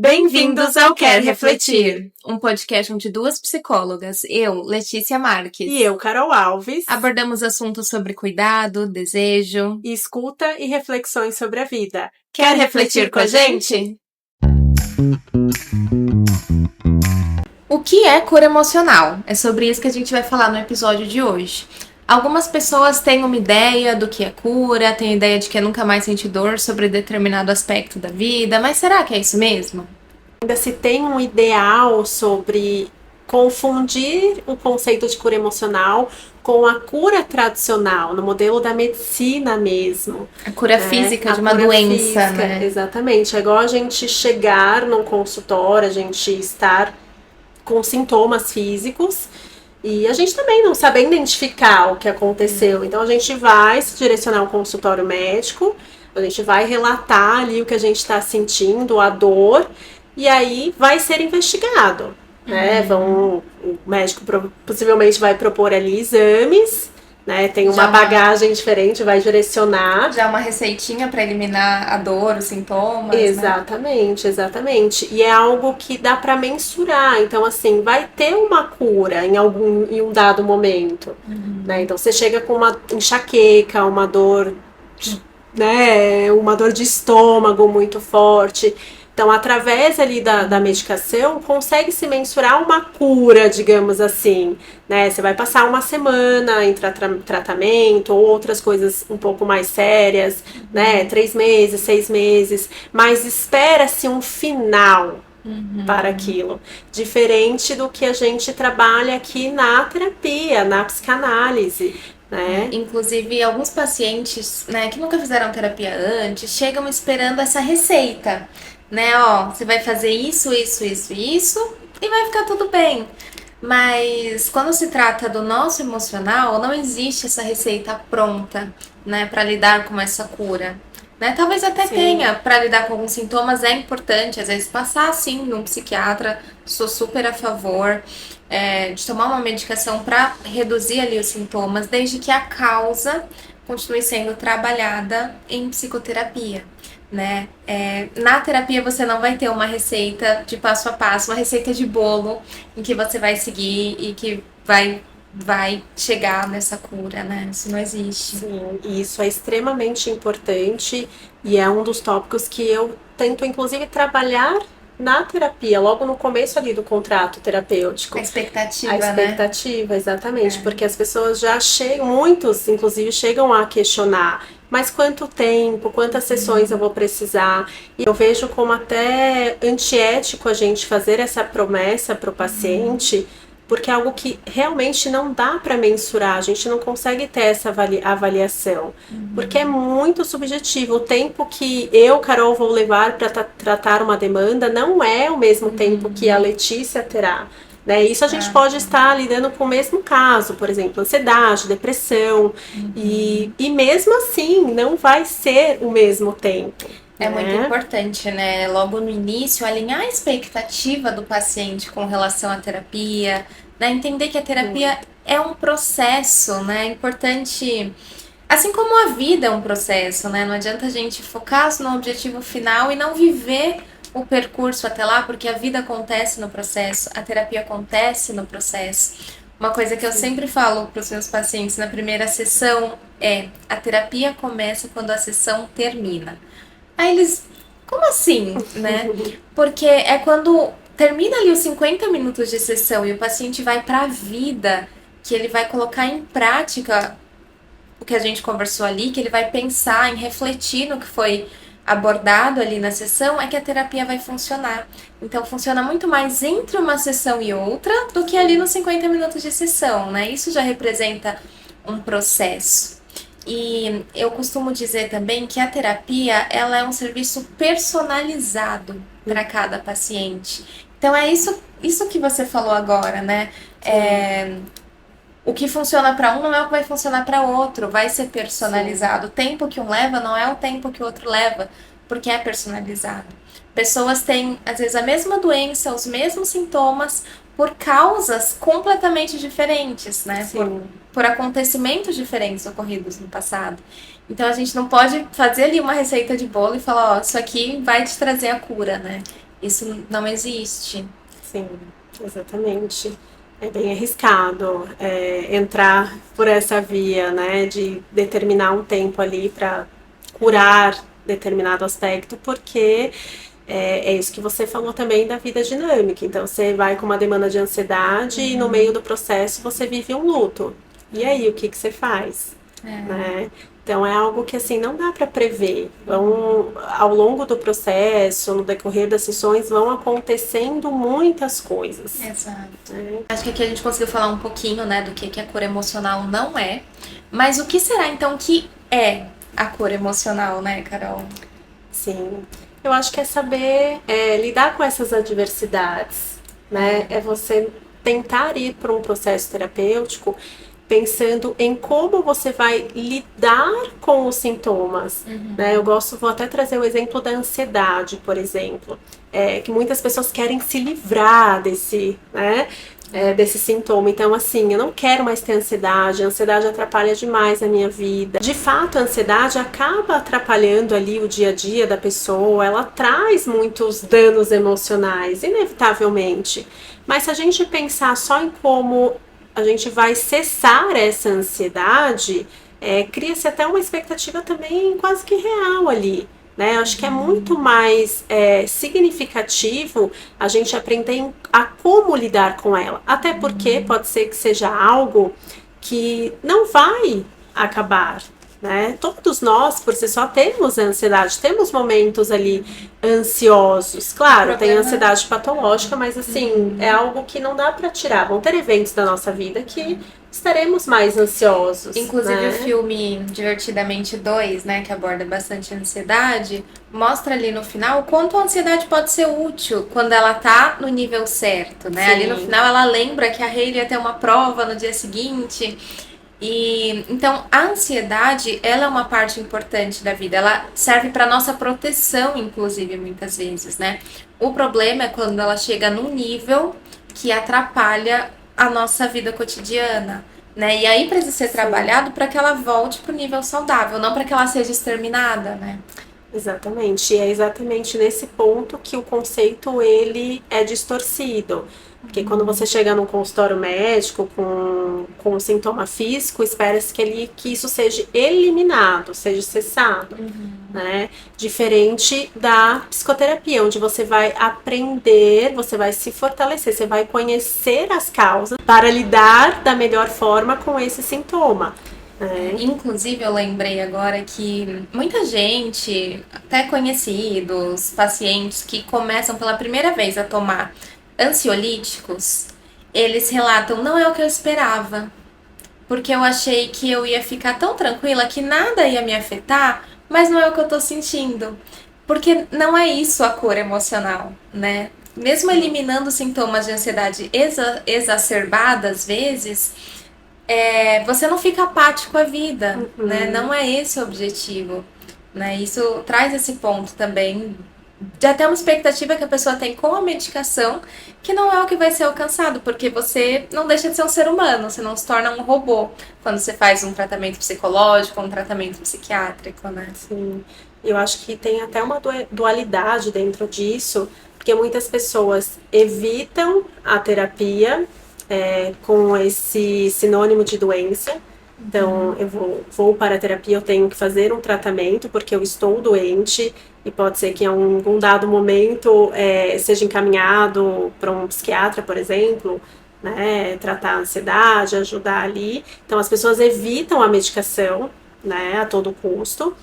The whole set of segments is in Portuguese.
Bem-vindos ao Quer Refletir, um podcast onde duas psicólogas, eu, Letícia Marques, e eu, Carol Alves, abordamos assuntos sobre cuidado, desejo, escuta e reflexões sobre a vida. Quer refletir com a gente? O que é cura emocional? É sobre isso que a gente vai falar no episódio de hoje. Algumas pessoas têm uma ideia do que é cura, têm a ideia de que é nunca mais sentir dor sobre determinado aspecto da vida, mas será que é isso mesmo? Ainda se tem um ideal sobre confundir o conceito de cura emocional com a cura tradicional, no modelo da medicina mesmo. A cura física de uma doença, física, né? Exatamente. É igual a gente chegar num consultório, a gente estar com sintomas físicos e a gente também não sabe identificar o que aconteceu. Então a gente vai se direcionar ao consultório médico, a gente vai relatar ali o que a gente está sentindo, a dor, e aí vai ser investigado. Né? O médico possivelmente vai propor ali exames, né? Tem uma bagagem diferente, vai direcionar. Já uma receitinha para eliminar a dor, os sintomas. Exatamente, né? Exatamente. E é algo que dá para mensurar. Então, assim, vai ter uma cura em um dado momento. Né? Então, você chega com uma enxaqueca, uma dor, né? Uma dor de estômago muito forte. Então, através ali da medicação, consegue-se mensurar uma cura, digamos assim, né? Você vai passar uma semana em tratamento ou outras coisas um pouco mais sérias, né? 3 meses, 6 meses, mas espera-se um final para aquilo. Diferente do que a gente trabalha aqui na terapia, na psicanálise. Né? Inclusive, alguns pacientes, né, que nunca fizeram terapia antes, chegam esperando essa receita. Né, ó, você vai fazer isso e vai ficar tudo bem. Mas quando se trata do nosso emocional, não existe essa receita pronta, né, para lidar com essa cura. Né? Talvez até tenha, para lidar com alguns sintomas é importante, às vezes passar sim num psiquiatra, sou super a favor de tomar uma medicação para reduzir ali os sintomas, desde que a causa continue sendo trabalhada em psicoterapia. Né? Na terapia você não vai ter uma receita de passo a passo, uma receita de bolo em que você vai seguir e que vai chegar nessa cura, né? Isso não existe. Sim, e isso é extremamente importante e é um dos tópicos que eu tento, inclusive, trabalhar na terapia, logo no começo ali do contrato terapêutico. A expectativa, né? A expectativa, exatamente, porque as pessoas já chegam, muitos, inclusive, chegam a questionar, mas quanto tempo, quantas sessões eu vou precisar? E eu vejo como até antiético a gente fazer essa promessa para o paciente, porque é algo que realmente não dá para mensurar, a gente não consegue ter essa avaliação, porque é muito subjetivo. O tempo que eu, Carol, vou levar para tratar uma demanda não é o mesmo tempo que a Letícia terá. Né? Isso a gente pode estar lidando com o mesmo caso, por exemplo, ansiedade, depressão, e mesmo assim não vai ser o mesmo tempo. É muito importante, né? Logo no início, alinhar a expectativa do paciente com relação à terapia, né? Entender que a terapia é um processo, né? É importante, assim como a vida é um processo, né? Não adianta a gente focar no objetivo final e não viver o percurso até lá, porque a vida acontece no processo, a terapia acontece no processo. Uma coisa que eu sempre falo para os meus pacientes na primeira sessão é: a terapia começa quando a sessão termina. Aí eles, como assim, né? Porque é quando termina ali os 50 minutos de sessão e o paciente vai para a vida, que ele vai colocar em prática o que a gente conversou ali, que ele vai pensar em refletir no que foi abordado ali na sessão, é que a terapia vai funcionar. Então funciona muito mais entre uma sessão e outra do que ali nos 50 minutos de sessão, né? Isso já representa um processo. E eu costumo dizer também que a terapia, ela é um serviço personalizado para cada paciente. Então é isso que você falou agora, né? O que funciona para um não é o que vai funcionar para outro, vai ser personalizado. Sim. O tempo que um leva não é o tempo que o outro leva, porque é personalizado. Pessoas têm, às vezes, a mesma doença, os mesmos sintomas, por causas completamente diferentes, né? Por acontecimentos diferentes ocorridos no passado. Então a gente não pode fazer ali uma receita de bolo e falar, ó, isso aqui vai te trazer a cura, né? Isso não existe. Sim, exatamente. É bem arriscado entrar por essa via, né, de determinar um tempo ali para curar determinado aspecto, porque é isso que você falou também da vida dinâmica. Então, você vai com uma demanda de ansiedade e no meio do processo você vive um luto. E aí, o que que você faz? Né? Então, é algo que, assim, não dá para prever. Ao longo do processo, no decorrer das sessões, vão acontecendo muitas coisas. Exato. Acho que aqui a gente conseguiu falar um pouquinho, né, do que a cura emocional não é. Mas o que será, então, que é a cura emocional, né, Carol? Sim. Eu acho que é saber lidar com essas adversidades, né? É você tentar ir para um processo terapêutico pensando em como você vai lidar com os sintomas, né? Vou até trazer o exemplo da ansiedade, por exemplo, que muitas pessoas querem se livrar desse sintoma. Então, assim, eu não quero mais ter ansiedade, a ansiedade atrapalha demais a minha vida. De fato, a ansiedade acaba atrapalhando ali o dia a dia da pessoa, ela traz muitos danos emocionais, inevitavelmente. Mas se a gente pensar só em como a gente vai cessar essa ansiedade, cria-se até uma expectativa também quase que real ali. Né? Acho que é muito mais significativo a gente aprender a como lidar com ela. Até porque pode ser que seja algo que não vai acabar. Né? Todos nós, por si só, temos ansiedade, temos momentos ali ansiosos. Claro, tem ansiedade patológica, mas assim, é algo que não dá para tirar. Vão ter eventos da nossa vida que estaremos mais ansiosos. Inclusive, né? O filme Divertidamente 2, né, que aborda bastante ansiedade, mostra ali no final o quanto a ansiedade pode ser útil quando ela tá no nível certo, né? Sim. Ali no final ela lembra que a Hayley ia ter uma prova no dia seguinte. E então a ansiedade, ela é uma parte importante da vida, ela serve para nossa proteção, inclusive, muitas vezes, né? O problema é quando ela chega num nível que atrapalha a nossa vida cotidiana, né? E aí precisa ser trabalhado para que ela volte para o nível saudável, não para que ela seja exterminada, né? Exatamente, e é exatamente nesse ponto que o conceito ele é distorcido. Porque quando você chega num consultório médico com um sintoma físico, espera-se que isso seja eliminado, seja cessado. Né? Diferente da psicoterapia, onde você vai aprender, você vai se fortalecer, você vai conhecer as causas para lidar da melhor forma com esse sintoma. Inclusive, eu lembrei agora que muita gente, até conhecidos, pacientes que começam pela primeira vez a tomar ansiolíticos, eles relatam, não é o que eu esperava, porque eu achei que eu ia ficar tão tranquila que nada ia me afetar, mas não é o que eu tô sentindo. Porque não é isso a cura emocional, né? Mesmo eliminando sintomas de ansiedade exacerbada, às vezes, você não fica apático à vida, né? Não é esse o objetivo, né? Isso traz esse ponto também de até uma expectativa que a pessoa tem com a medicação que não é o que vai ser alcançado, porque você não deixa de ser um ser humano, você não se torna um robô quando você faz um tratamento psicológico, um tratamento psiquiátrico, né? Sim, eu acho que tem até uma dualidade dentro disso, porque muitas pessoas evitam a terapia com esse sinônimo de doença. Então, eu vou para a terapia, eu tenho que fazer um tratamento porque eu estou doente e pode ser que em algum dado momento seja encaminhado para um psiquiatra, por exemplo, né, tratar a ansiedade, ajudar ali. Então, as pessoas evitam a medicação, né, a todo custo.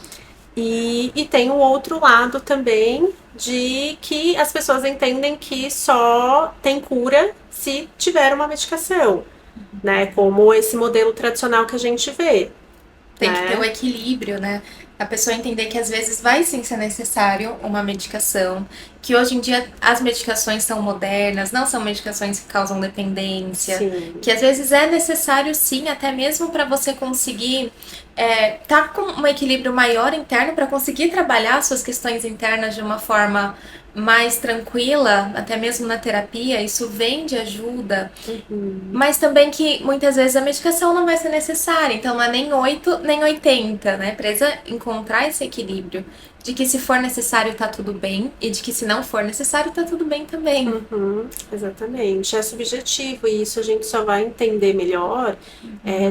E tem o outro lado também de que as pessoas entendem que só tem cura se tiver uma medicação, né? Como esse modelo tradicional que a gente vê. Tem que ter o equilíbrio, né? A pessoa entender que às vezes vai sim ser necessário uma medicação, que hoje em dia as medicações são modernas, não são medicações que causam dependência, Sim. que às vezes é necessário sim, até mesmo para você conseguir tá com um equilíbrio maior interno, para conseguir trabalhar suas questões internas de uma forma mais tranquila, até mesmo na terapia, isso vem de ajuda, mas também que muitas vezes a medicação não vai ser necessária, então não é nem 8 nem 80, né? Precisa encontrar esse equilíbrio de que se for necessário tá tudo bem e de que se não for necessário tá tudo bem também. Exatamente, é subjetivo e isso a gente só vai entender melhor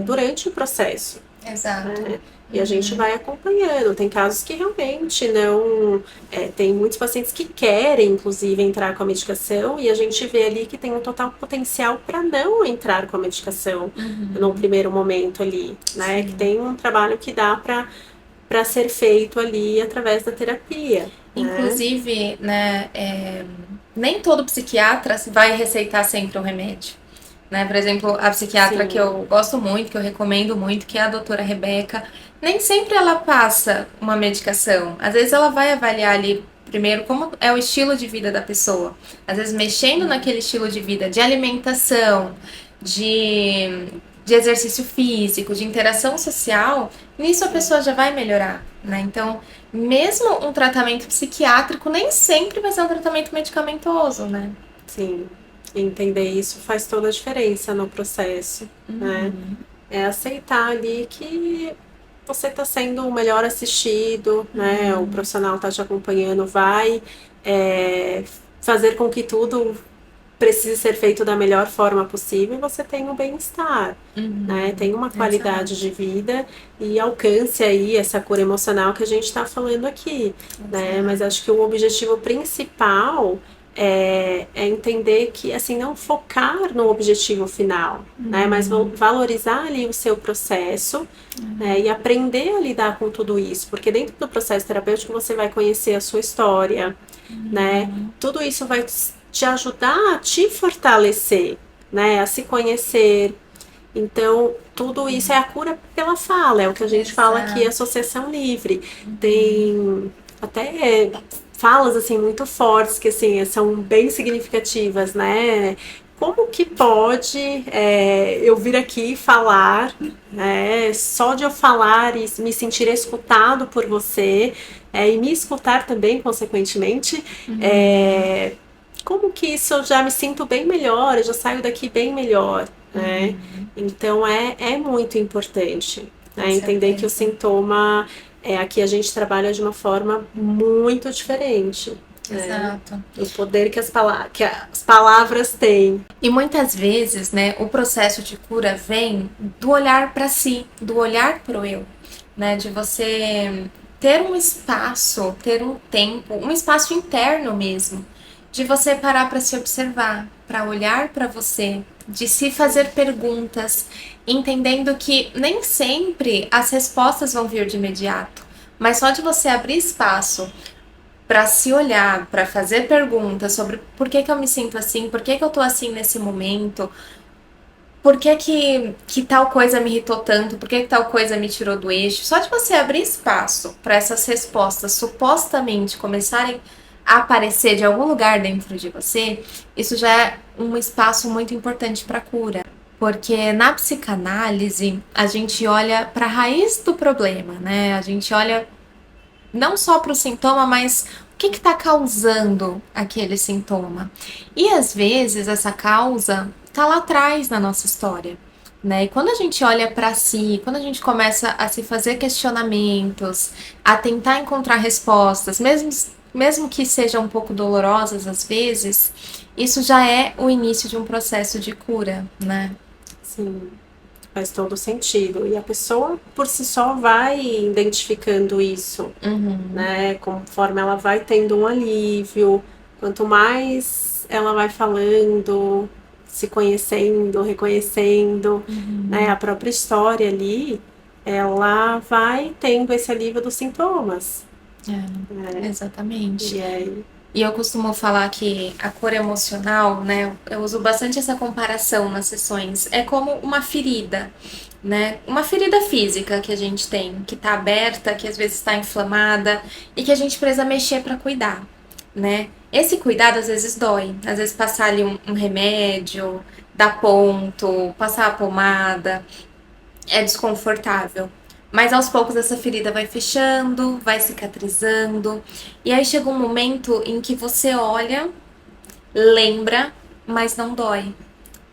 durante o processo. Exato. E a gente vai acompanhando. Tem casos que realmente não. Tem muitos pacientes que querem, inclusive, entrar com a medicação, e a gente vê ali que tem um total potencial para não entrar com a medicação num primeiro momento ali, né? Que tem um trabalho que dá para ser feito ali através da terapia. Inclusive, né, nem todo psiquiatra vai receitar sempre um remédio. Né? Por exemplo, a psiquiatra que eu gosto muito, que eu recomendo muito, que é a doutora Rebeca, nem sempre ela passa uma medicação. Às vezes ela vai avaliar ali primeiro como é o estilo de vida da pessoa. Às vezes mexendo naquele estilo de vida, de alimentação, de exercício físico, de interação social, nisso a pessoa já vai melhorar, né? Então, mesmo um tratamento psiquiátrico nem sempre vai ser um tratamento medicamentoso, né? Sim. Entender isso faz toda a diferença no processo, né? É aceitar ali que você está sendo o melhor assistido, né? O profissional está te acompanhando, vai fazer com que tudo precise ser feito da melhor forma possível e você tenha um bem-estar, né? Tem uma qualidade de vida e alcance aí essa cura emocional que a gente está falando aqui, né? Mas acho que o objetivo principal é entender que, assim, não focar no objetivo final, né? Mas valorizar ali o seu processo, né? E aprender a lidar com tudo isso, porque dentro do processo terapêutico você vai conhecer a sua história, né? Tudo isso vai te ajudar a te fortalecer, né? A se conhecer. Então, tudo isso é a cura pela fala, é o que a gente fala aqui, associação livre. Tem até falas assim muito fortes que assim são bem significativas, né? Como que pode eu vir aqui falar, só de eu falar e me sentir escutado por você e me escutar também, consequentemente, como que isso eu já me sinto bem melhor, eu já saio daqui bem melhor, né? Então é muito importante, né? Entender que o sintoma aqui a gente trabalha de uma forma muito diferente. Exato. O poder que as palavras têm. E muitas vezes, né, o processo de cura vem do olhar para si, do olhar pro eu, né, de você ter um espaço, ter um tempo, um espaço interno mesmo, de você parar para se observar, para olhar para você, de se fazer perguntas, entendendo que nem sempre as respostas vão vir de imediato, mas só de você abrir espaço para se olhar, para fazer perguntas sobre por que eu me sinto assim, por que eu tô assim nesse momento, por que tal coisa me irritou tanto, por que tal coisa me tirou do eixo. Só de você abrir espaço para essas respostas supostamente começarem a aparecer de algum lugar dentro de você, isso já é um espaço muito importante para a cura. Porque na psicanálise a gente olha para a raiz do problema, né? A gente olha não só para o sintoma, mas o que está causando aquele sintoma. E às vezes essa causa está lá atrás na nossa história, né? E quando a gente olha para si, quando a gente começa a se fazer questionamentos, a tentar encontrar respostas, mesmo que sejam um pouco dolorosas às vezes, isso já é o início de um processo de cura, né? Sim. Faz todo sentido. E a pessoa, por si só, vai identificando isso, né? Conforme ela vai tendo um alívio, quanto mais ela vai falando, se conhecendo, reconhecendo, né? A própria história ali, ela vai tendo esse alívio dos sintomas. Exatamente. E aí... E eu costumo falar que a cura emocional, né, eu uso bastante essa comparação nas sessões, é como uma ferida, né, uma ferida física que a gente tem, que tá aberta, que às vezes está inflamada e que a gente precisa mexer para cuidar, né. Esse cuidado às vezes dói, às vezes passar ali um remédio, dar ponto, passar a pomada, é desconfortável. Mas aos poucos essa ferida vai fechando, vai cicatrizando. E aí chega um momento em que você olha, lembra, mas não dói,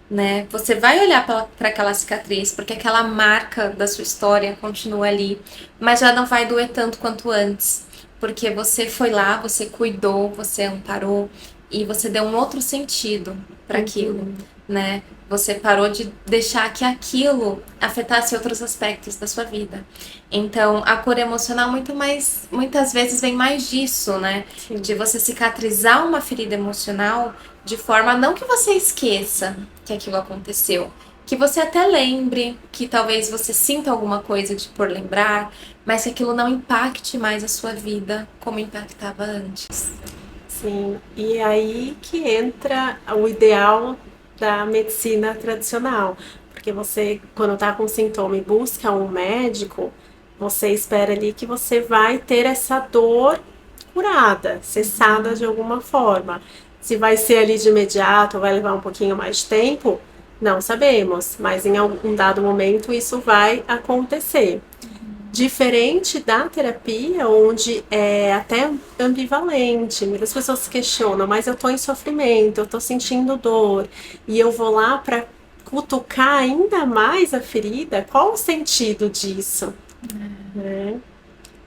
né? Você vai olhar para aquela cicatriz, porque aquela marca da sua história continua ali, mas já não vai doer tanto quanto antes. porque você foi lá, você cuidou, você amparou e você deu um outro sentido para aquilo, né? Você parou de deixar que aquilo afetasse outros aspectos da sua vida. Então, a cura emocional muitas vezes vem mais disso, né? Sim. De você cicatrizar uma ferida emocional de forma não que você esqueça que aquilo aconteceu, que você até lembre, que talvez você sinta alguma coisa de por lembrar, mas que aquilo não impacte mais a sua vida como impactava antes. Sim, e aí que entra o ideal da medicina tradicional, porque você, quando está com sintoma e busca um médico, você espera ali que você vai ter essa dor curada, cessada de alguma forma. Se vai ser ali de imediato ou vai levar um pouquinho mais de tempo, não sabemos, mas em algum dado momento isso vai acontecer. Diferente da terapia, onde é até ambivalente. Muitas pessoas se questionam, mas eu estou em sofrimento, eu estou sentindo dor, e eu vou lá para cutucar ainda mais a ferida. Qual o sentido disso? Né?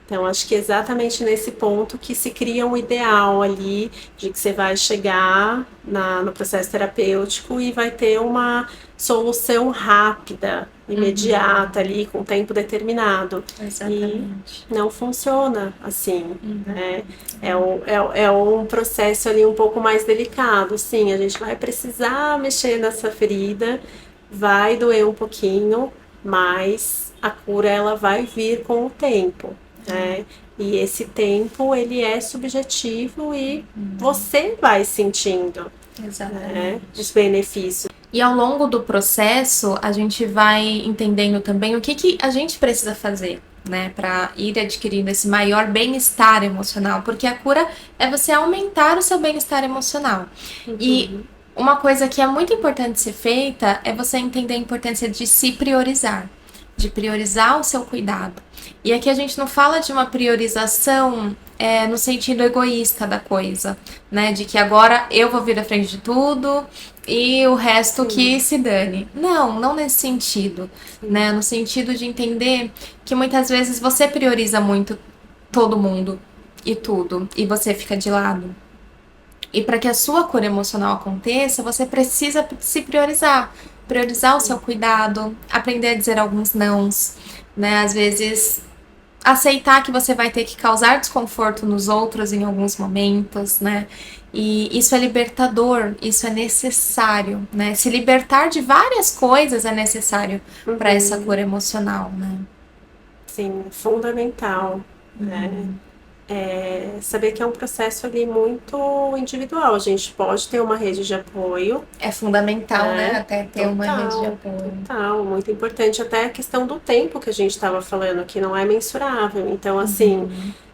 Então, acho que é exatamente nesse ponto que se cria um ideal ali de que você vai chegar no processo terapêutico e vai ter uma solução rápida, imediata ali, com tempo determinado. Exatamente. E não funciona assim, né? É um processo ali um pouco mais delicado. Sim, a gente vai precisar mexer nessa ferida, vai doer um pouquinho, mas a cura ela vai vir com o tempo. Né? E esse tempo ele é subjetivo e você vai sentindo, né, os benefícios. E ao longo do processo, a gente vai entendendo também o que a gente precisa fazer, né, para ir adquirindo esse maior bem-estar emocional, porque a cura é você aumentar o seu bem-estar emocional. E uma coisa que é muito importante ser feita é você entender a importância de se priorizar, de priorizar o seu cuidado. E aqui a gente não fala de uma priorização no sentido egoísta da coisa, né? De que agora eu vou vir à frente de tudo e o resto que se dane. Não, não nesse sentido, né? No sentido de entender que muitas vezes você prioriza muito todo mundo e tudo, e você fica de lado. E para que a sua cura emocional aconteça, você precisa se priorizar. Priorizar o seu cuidado, aprender a dizer alguns nãos, né? Às vezes aceitar que você vai ter que causar desconforto nos outros em alguns momentos, né? E isso é libertador, isso é necessário, né? Se libertar de várias coisas é necessário para essa cura emocional, né? Sim, fundamental, né? Saber que é um processo ali muito individual. A gente pode ter uma rede de apoio. É fundamental, né? Até ter uma rede de apoio. Total, muito importante. Até a questão do tempo que a gente estava falando, que não é mensurável. Então, assim,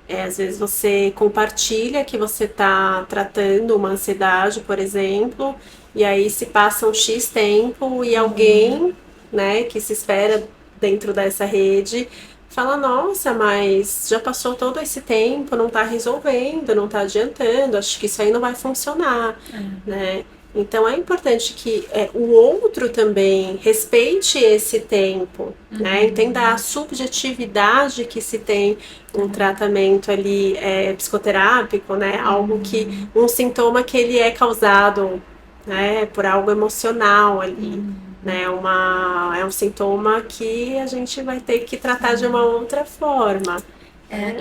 às vezes você compartilha que você está tratando uma ansiedade, por exemplo, e aí se passa um X tempo e alguém, né, que se espera dentro dessa rede fala, nossa, mas já passou todo esse tempo, não está resolvendo, não está adiantando, acho que isso aí não vai funcionar, né? Então é importante que o outro também respeite esse tempo, né? Entenda a subjetividade que se tem um tratamento ali psicoterápico, né? Algo que, um sintoma que ele é causado, né, por algo emocional ali. Né, é um sintoma que a gente vai ter que tratar de uma outra forma.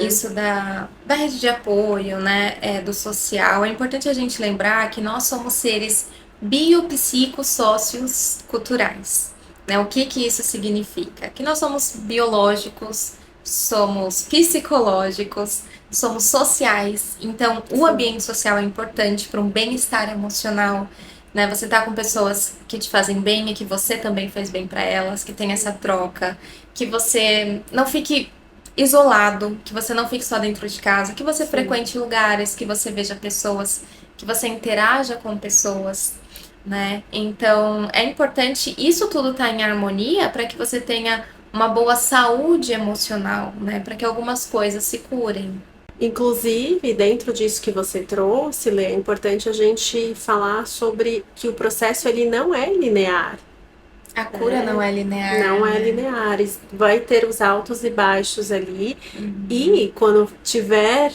Isso da rede de apoio, né, do social. É importante a gente lembrar que nós somos seres biopsicossócios culturais. Né? O que isso significa? Que nós somos biológicos, somos psicológicos, somos sociais. Então, o ambiente social é importante para um bem-estar emocional. Né? Você tá com pessoas que te fazem bem e que você também faz bem para elas, que tem essa troca, que você não fique isolado, que você não fique só dentro de casa, que você frequente lugares, que você veja pessoas, que você interaja com pessoas, né? Então, é importante isso tudo estar em harmonia para que você tenha uma boa saúde emocional, né? Para que algumas coisas se curem. Inclusive, dentro disso que você trouxe, Lê, é importante a gente falar sobre que o processo ele não é linear. A cura não é linear. Não é linear. Vai ter os altos e baixos ali. E quando tiver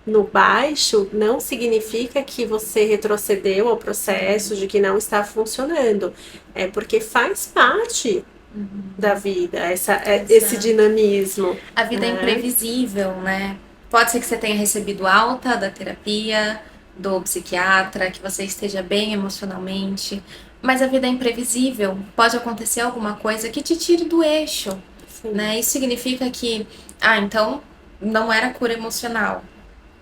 no baixo, não significa que você retrocedeu ao processo, de que não está funcionando. É porque faz parte da vida, esse dinamismo. A vida é imprevisível, né? Pode ser que você tenha recebido alta da terapia, do psiquiatra, que você esteja bem emocionalmente, mas a vida é imprevisível. Pode acontecer alguma coisa que te tire do eixo, né? Isso significa que, então não era cura emocional.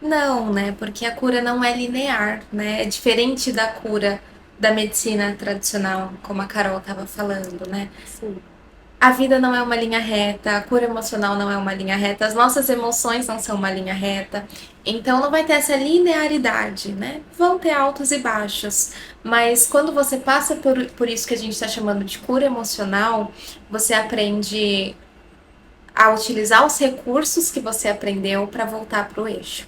Não, né? Porque a cura não é linear, né? É diferente da cura da medicina tradicional, como a Carol estava falando, né? Sim. A vida não é uma linha reta, a cura emocional não é uma linha reta, as nossas emoções não são uma linha reta. Então não vai ter essa linearidade, né? Vão ter altos e baixos. Mas quando você passa por isso que a gente está chamando de cura emocional, você aprende a utilizar os recursos que você aprendeu para voltar para o eixo.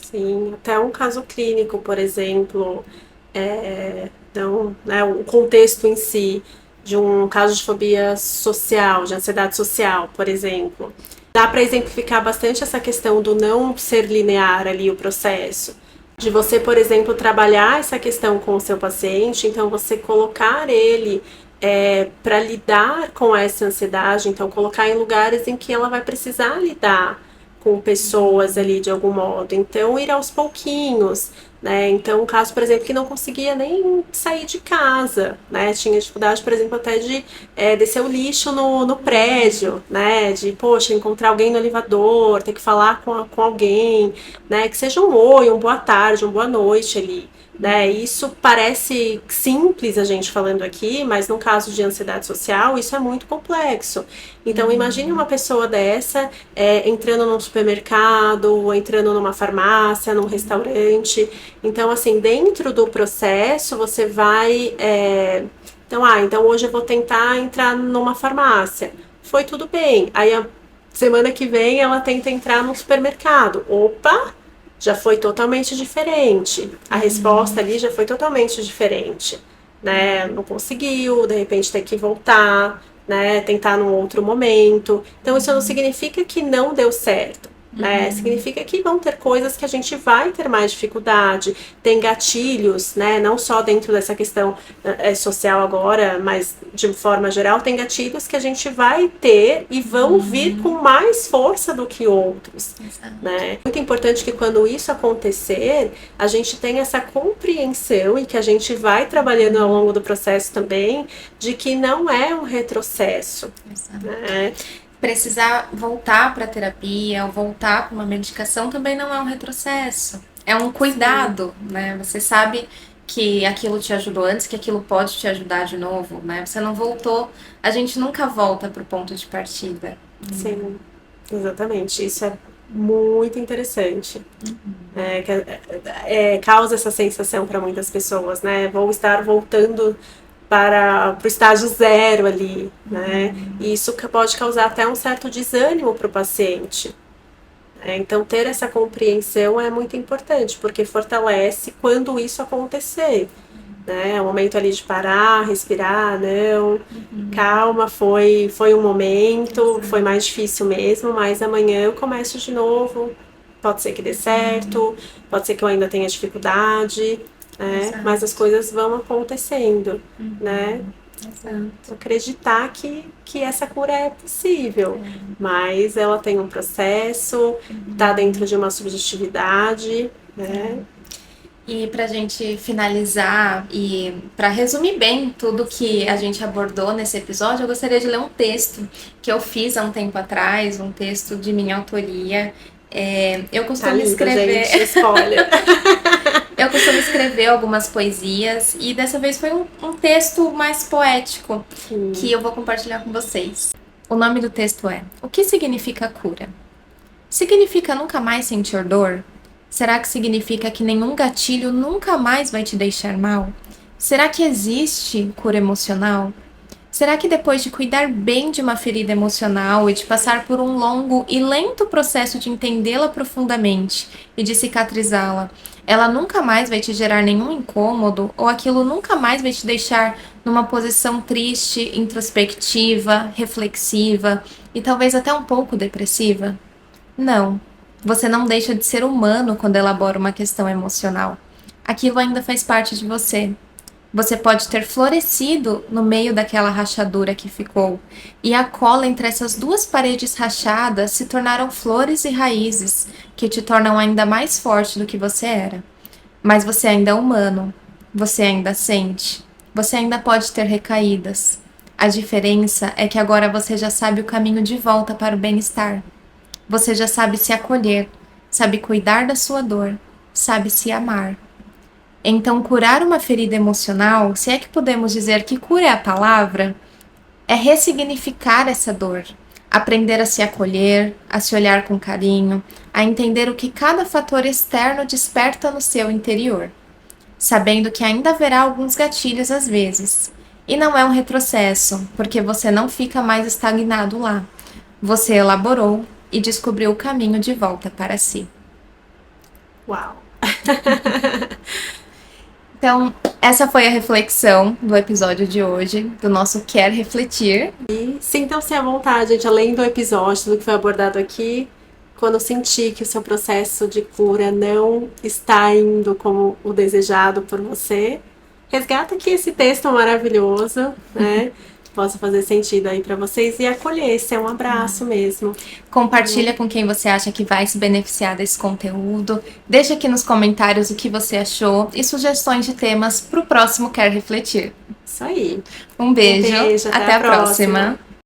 Sim, até um caso clínico, por exemplo, então, né, o contexto em si de um caso de fobia social, de ansiedade social, por exemplo. Dá para exemplificar bastante essa questão do não ser linear ali o processo. De você, por exemplo, trabalhar essa questão com o seu paciente, então você colocar ele para lidar com essa ansiedade, então colocar em lugares em que ela vai precisar lidar com pessoas ali de algum modo. Então, ir aos pouquinhos, né? Então, um caso, por exemplo, que não conseguia nem sair de casa, né? Tinha dificuldade, por exemplo, até de descer o lixo no prédio, né? De, poxa, encontrar alguém no elevador, ter que falar com alguém, né? Que seja um oi, um boa tarde, um boa noite ali. Né? Isso parece simples a gente falando aqui, mas no caso de ansiedade social, isso é muito complexo. Então, imagine uma pessoa dessa entrando num supermercado, ou entrando numa farmácia, num restaurante. Então, assim, dentro do processo, você vai... então hoje eu vou tentar entrar numa farmácia. Foi tudo bem. Aí, a semana que vem, ela tenta entrar num supermercado. Opa! Já foi totalmente diferente. A resposta ali já foi totalmente diferente, né? Não conseguiu, de repente ter que voltar, né? Tentar num outro momento. Então isso não significa que não deu certo. Né? Significa que vão ter coisas que a gente vai ter mais dificuldade, tem gatilhos, né? Não só dentro dessa questão social agora, mas de forma geral, tem gatilhos que a gente vai ter e vão vir com mais força do que outros. Né? Muito importante que quando isso acontecer, a gente tenha essa compreensão e que a gente vai trabalhando ao longo do processo também, de que não é um retrocesso. Né? Precisar voltar para a terapia ou voltar para uma medicação também não é um retrocesso. É um cuidado, né? Você sabe que aquilo te ajudou antes, que aquilo pode te ajudar de novo, né? Você não voltou, a gente nunca volta para o ponto de partida. Sim, exatamente. Isso é muito interessante. Causa essa sensação para muitas pessoas, né? Vou estar voltando para o estágio zero ali, né? E isso pode causar até um certo desânimo para o paciente. Então, ter essa compreensão é muito importante, porque fortalece quando isso acontecer. Né? É o momento ali de parar, respirar, não, calma, foi um momento, foi mais difícil mesmo, mas amanhã eu começo de novo, pode ser que dê certo, pode ser que eu ainda tenha dificuldade, né? Mas as coisas vão acontecendo, né? Exato. Acreditar que essa cura é possível, mas ela tem um processo, tá dentro de uma subjetividade, né? E pra gente finalizar e para resumir bem tudo que a gente abordou nesse episódio, eu gostaria de ler um texto que eu fiz há um tempo atrás, um texto de minha autoria. Eu costumo escrever. Gente, spoiler. Eu costumo escrever algumas poesias e dessa vez foi um texto mais poético que eu vou compartilhar com vocês. O nome do texto é: O que significa cura? Significa nunca mais sentir dor? Será que significa que nenhum gatilho nunca mais vai te deixar mal? Será que existe cura emocional? Será que depois de cuidar bem de uma ferida emocional e de passar por um longo e lento processo de entendê-la profundamente e de cicatrizá-la, ela nunca mais vai te gerar nenhum incômodo ou aquilo nunca mais vai te deixar numa posição triste, introspectiva, reflexiva e talvez até um pouco depressiva? Não. Você não deixa de ser humano quando elabora uma questão emocional. Aquilo ainda faz parte de você. Você pode ter florescido no meio daquela rachadura que ficou, e a cola entre essas duas paredes rachadas se tornaram flores e raízes que te tornam ainda mais forte do que você era. Mas você ainda é humano, você ainda sente, você ainda pode ter recaídas. A diferença é que agora você já sabe o caminho de volta para o bem-estar. Você já sabe se acolher, sabe cuidar da sua dor, sabe se amar. Então, curar uma ferida emocional, se é que podemos dizer que cura é a palavra, é ressignificar essa dor, aprender a se acolher, a se olhar com carinho, a entender o que cada fator externo desperta no seu interior, sabendo que ainda haverá alguns gatilhos às vezes. E não é um retrocesso, porque você não fica mais estagnado lá. Você elaborou e descobriu o caminho de volta para si. Uau! Então, essa foi a reflexão do episódio de hoje, do nosso Quer Refletir. E sintam-se à vontade, gente, além do episódio, do que foi abordado aqui, quando sentir que o seu processo de cura não está indo como o desejado por você, resgata aqui esse texto maravilhoso, né? Possa fazer sentido aí pra vocês e acolher, esse é um abraço mesmo. Compartilha com quem você acha que vai se beneficiar desse conteúdo. Deixa aqui nos comentários o que você achou e sugestões de temas para o próximo Quer Refletir. Isso aí. Um beijo, até a próxima.